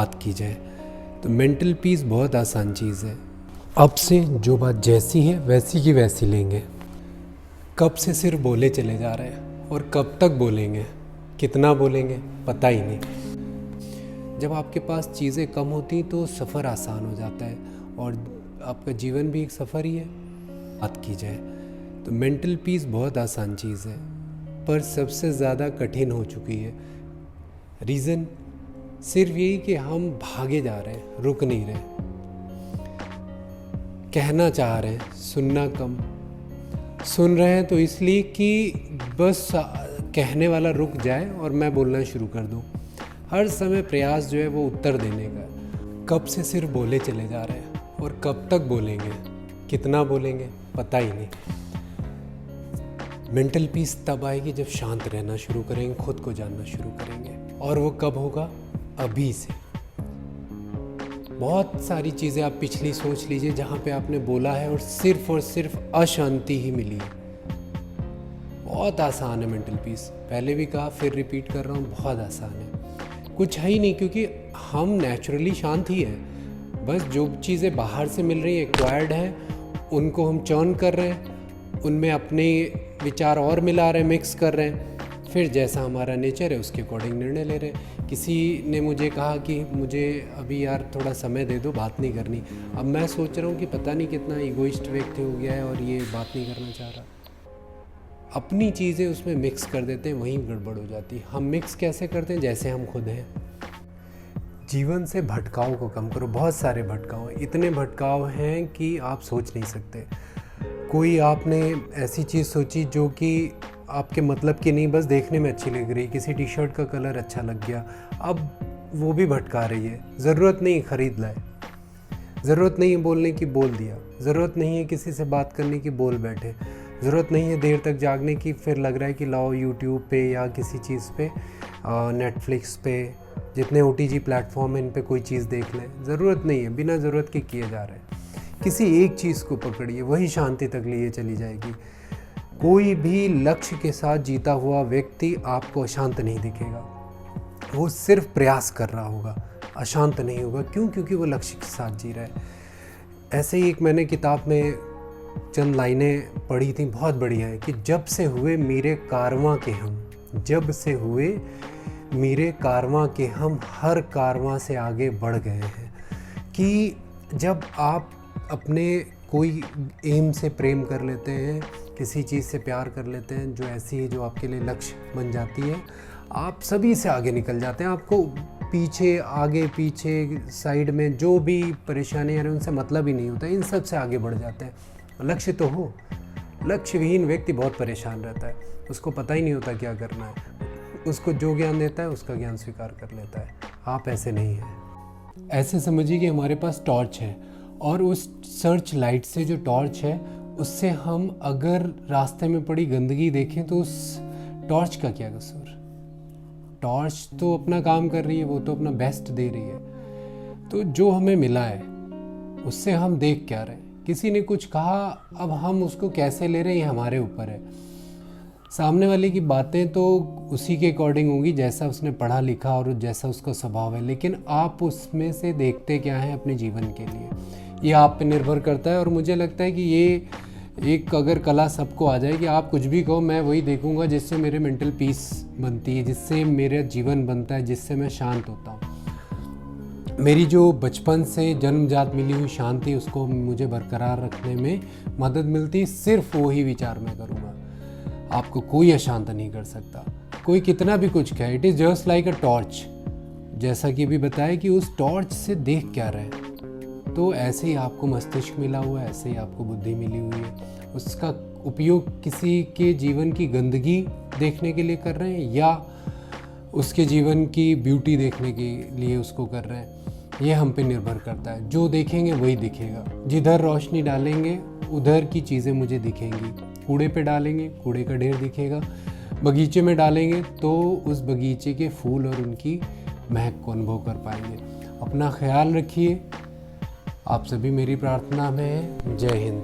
बात की जाए तो मेंटल पीस बहुत आसान चीज़ है। अब से जो बात जैसी है वैसी की वैसी लेंगे। कब से सिर्फ बोले चले जा रहे हैं और कब तक बोलेंगे, कितना बोलेंगे पता ही नहीं। जब आपके पास चीज़ें कम होती तो सफ़र आसान हो जाता है और आपका जीवन भी एक सफ़र ही है। बात की जाए तो मेंटल पीस बहुत आसान चीज़ है पर सबसे ज़्यादा कठिन हो चुकी है। रीज़न सिर्फ यही कि हम भागे जा रहे हैं, रुक नहीं रहे, कहना चाह रहे हैं, सुनना कम। सुन रहे हैं तो इसलिए कि बस कहने वाला रुक जाए और मैं बोलना शुरू कर दूं। हर समय प्रयास जो है वो उत्तर देने का। कब से सिर्फ बोले चले जा रहे हैं और कब तक बोलेंगे, कितना बोलेंगे पता ही नहीं। मेंटल पीस तब आएगी जब शांत रहना शुरू करेंगे, खुद को जानना शुरू करेंगे। और वो कब होगा? अभी से। बहुत सारी चीज़ें आप पिछली सोच लीजिए जहाँ पे आपने बोला है और सिर्फ अशांति ही मिली है। बहुत आसान है मेंटल पीस। पहले भी कहा फिर रिपीट कर रहा हूँ, बहुत आसान है। कुछ है ही नहीं क्योंकि हम नेचुरली शांत ही हैं। बस जो चीज़ें बाहर से मिल रही हैं, एक्वायर्ड हैं, उनको हम चर्न कर रहे हैं, उनमें अपने विचार और मिला रहे हैं, मिक्स कर रहे हैं। फिर जैसा हमारा नेचर है उसके अकॉर्डिंग निर्णय ले रहे हैं। किसी ने मुझे कहा कि मुझे अभी यार थोड़ा समय दे दो, बात नहीं करनी। अब मैं सोच रहा हूँ कि पता नहीं कितना ईगोइस्ट व्यक्ति हो गया है और ये बात नहीं करना चाह रहा। अपनी चीज़ें उसमें मिक्स कर देते हैं, वहीं गड़बड़ हो जाती है। हम मिक्स कैसे करते हैं? जैसे हम खुद हैं। जीवन से भटकाव को कम करो। बहुत सारे भटकाव हैं, इतने भटकाव हैं कि आप सोच नहीं सकते। कोई आपने ऐसी चीज़ सोची जो कि आपके मतलब की नहीं, बस देखने में अच्छी लग रही। किसी टी शर्ट का कलर अच्छा लग गया, अब वो भी भटका रही है। ज़रूरत नहीं खरीद लाए, ज़रूरत नहीं है बोलने की, बोल दिया। ज़रूरत नहीं है किसी से बात करने की, बोल बैठे। ज़रूरत नहीं है देर तक जागने की, फिर लग रहा है कि लाओ यूट्यूब पे या किसी चीज़ पे, नेटफ्लिक्स पे, जितने OTG प्लेटफॉर्म हैं इन पे कोई चीज़ देख लें। ज़रूरत नहीं है, बिना ज़रूरत के किए जा रहे हैं। किसी एक चीज़ को पकड़िए, वही शांति तक लिए चली जाएगी। कोई भी लक्ष्य के साथ जीता हुआ व्यक्ति आपको अशांत नहीं दिखेगा। वो सिर्फ प्रयास कर रहा होगा, अशांत नहीं होगा। क्यों? क्योंकि वो लक्ष्य के साथ जी रहा है। ऐसे ही एक मैंने किताब में चंद लाइनें पढ़ी थी, बहुत बढ़िया है कि जब से हुए मेरे कारवां के हम, जब से हुए मेरे कारवां के हम, हर कारवां से आगे बढ़ गए हैं। कि जब आप अपने कोई एम से प्रेम कर लेते हैं, किसी चीज़ से प्यार कर लेते हैं जो ऐसी है जो आपके लिए लक्ष्य बन जाती है, आप सभी से आगे निकल जाते हैं। आपको पीछे, आगे पीछे, साइड में जो भी परेशानियाँ हैं उनसे मतलब ही नहीं होता, इन सब से आगे बढ़ जाते हैं। लक्ष्य तो हो। लक्ष्य विहीन व्यक्ति बहुत परेशान रहता है, उसको पता ही नहीं होता क्या करना है। उसको जो ज्ञान देता है उसका ज्ञान स्वीकार कर लेता है। आप ऐसे नहीं हैं। ऐसे समझिए कि हमारे पास टॉर्च है और उस सर्च लाइट से, जो टॉर्च है, उससे हम अगर रास्ते में पड़ी गंदगी देखें तो उस टॉर्च का क्या कसूर? टॉर्च तो अपना काम कर रही है, वो तो अपना बेस्ट दे रही है। तो जो हमें मिला है उससे हम देख क्या रहे हैं? किसी ने कुछ कहा, अब हम उसको कैसे ले रहे हैं ये हमारे ऊपर है। सामने वाले की बातें तो उसी के अकॉर्डिंग होंगी जैसा उसने पढ़ा लिखा और जैसा उसका स्वभाव है, लेकिन आप उसमें से देखते क्या हैं अपने जीवन के लिए, ये आप पे निर्भर करता है। और मुझे लगता है कि ये एक अगर कला सबको आ जाए कि आप कुछ भी कहो, मैं वही देखूंगा जिससे मेरे मेंटल पीस बनती है, जिससे मेरा जीवन बनता है, जिससे मैं शांत होता हूँ। मेरी जो बचपन से जन्मजात मिली हुई शांति, उसको मुझे बरकरार रखने में मदद मिलती, सिर्फ वही विचार मैं करूँगा। आपको कोई अशांत नहीं कर सकता, कोई कितना भी कुछ कहे। It is just like a torch. जैसा कि भी बताया कि उस टॉर्च से देख क्या रहे, तो ऐसे ही आपको मस्तिष्क मिला हुआ है, ऐसे ही आपको बुद्धि मिली हुई है। उसका उपयोग किसी के जीवन की गंदगी देखने के लिए कर रहे हैं या उसके जीवन की ब्यूटी देखने के लिए उसको कर रहे हैं, ये हम पे निर्भर करता है। जो देखेंगे वही दिखेगा। जिधर रोशनी डालेंगे उधर की चीज़ें मुझे दिखेंगी। कूड़े पे डालेंगे, कूड़े का ढेर दिखेगा। बगीचे में डालेंगे तो उस बगीचे के फूल और उनकी महक को अनुभव कर पाएंगे। अपना ख्याल रखिए। आप सभी मेरी प्रार्थना में हैं। जय हिंद।